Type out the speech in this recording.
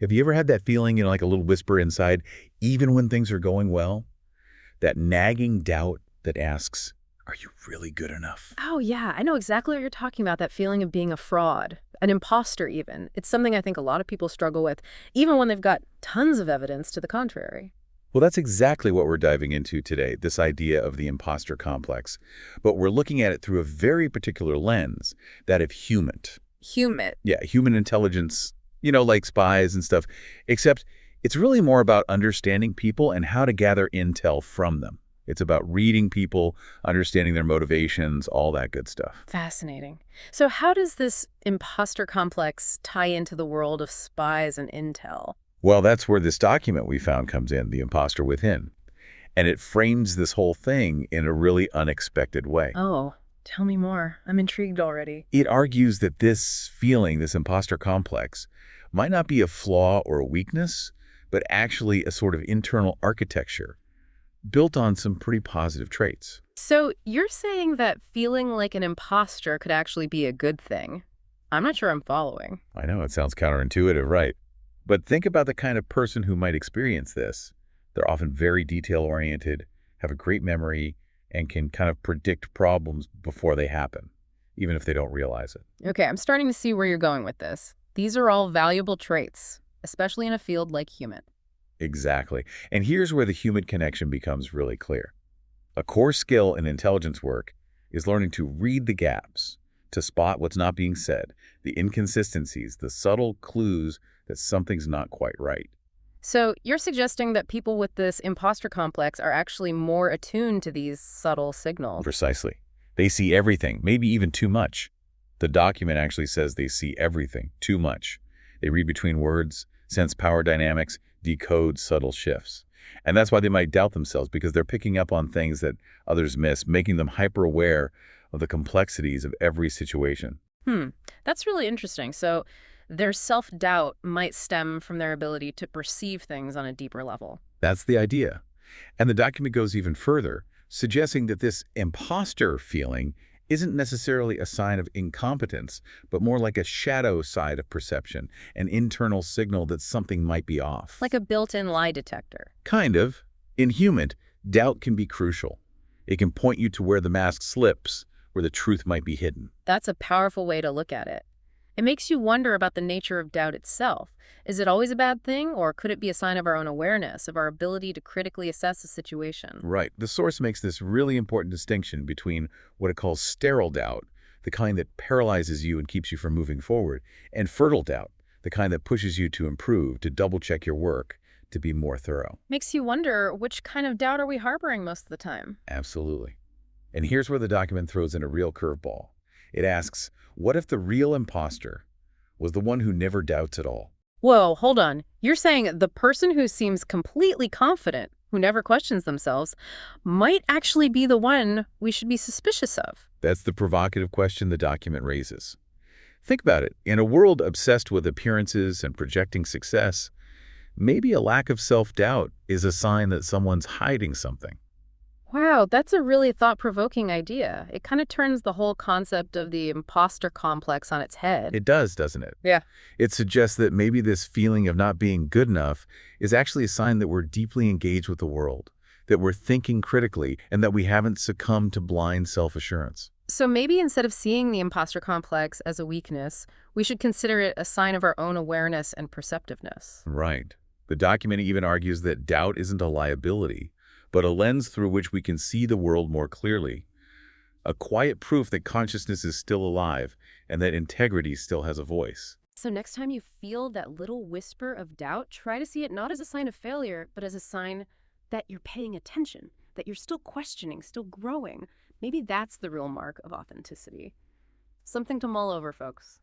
Have you ever had that feeling, like a little whisper inside, even when things are going well? That nagging doubt that asks, are you really good enough? Oh, yeah, I know exactly what you're talking about, that feeling of being a fraud, an imposter even. It's something I think a lot of people struggle with, even when they've got tons of evidence to the contrary. Well, that's exactly what we're diving into today, this idea of the imposter complex. But we're looking at it through a very particular lens, that of human. Humid. Yeah, human intelligence, like spies and stuff, except it's really more about understanding people and how to gather intel from them. It's about reading people, understanding their motivations, all that good stuff. Fascinating. So how does this imposter complex tie into the world of spies and intel? Well, that's where this document we found comes in, The Imposter Within. And it frames this whole thing in a really unexpected way. Oh, tell me more. I'm intrigued already. It argues that this feeling, this imposter complex, might not be a flaw or a weakness, but actually a sort of internal architecture built on some pretty positive traits. So you're saying that feeling like an imposter could actually be a good thing? I'm not sure I'm following. I know it sounds counterintuitive, right? But think about the kind of person who might experience this. They're often very detail-oriented, have a great memory, and can kind of predict problems before they happen, even if they don't realize it. Okay, I'm starting to see where you're going with this. These are all valuable traits, especially in a field like human. Exactly. And here's where the human connection becomes really clear. A core skill in intelligence work is learning to read the gaps, to spot what's not being said, the inconsistencies, the subtle clues that something's not quite right. So you're suggesting that people with this imposter complex are actually more attuned to these subtle signals. Precisely. They see everything, maybe even too much. The document actually says they see everything, too much. They read between words, sense power dynamics, decode subtle shifts. And that's why they might doubt themselves, because they're picking up on things that others miss, making them hyper-aware of the complexities of every situation. Hmm, that's really interesting. So their self-doubt might stem from their ability to perceive things on a deeper level. That's the idea. And the document goes even further, suggesting that this imposter feeling isn't necessarily a sign of incompetence, but more like a shadow side of perception, an internal signal that something might be off. Like a built-in lie detector. Kind of. In Humint, doubt can be crucial. It can point you to where the mask slips, where the truth might be hidden. That's a powerful way to look at it. It makes you wonder about the nature of doubt itself. Is it always a bad thing, or could it be a sign of our own awareness, of our ability to critically assess a situation? Right. The source makes this really important distinction between what it calls sterile doubt, the kind that paralyzes you and keeps you from moving forward, and fertile doubt, the kind that pushes you to improve, to double-check your work, to be more thorough. Makes you wonder, which kind of doubt are we harboring most of the time? Absolutely. And here's where the document throws in a real curveball. It asks, what if the real imposter was the one who never doubts at all? Whoa, hold on. You're saying the person who seems completely confident, who never questions themselves, might actually be the one we should be suspicious of. That's the provocative question the document raises. Think about it. In a world obsessed with appearances and projecting success, maybe a lack of self-doubt is a sign that someone's hiding something. Wow, that's a really thought-provoking idea. It kind of turns the whole concept of the imposter complex on its head. It does, doesn't it? Yeah. It suggests that maybe this feeling of not being good enough is actually a sign that we're deeply engaged with the world, that we're thinking critically, and that we haven't succumbed to blind self-assurance. So maybe instead of seeing the imposter complex as a weakness, we should consider it a sign of our own awareness and perceptiveness. Right. The document even argues that doubt isn't a liability, but a lens through which we can see the world more clearly. A quiet proof that consciousness is still alive and that integrity still has a voice. So next time you feel that little whisper of doubt, try to see it not as a sign of failure, but as a sign that you're paying attention, that you're still questioning, still growing. Maybe that's the real mark of authenticity. Something to mull over, folks.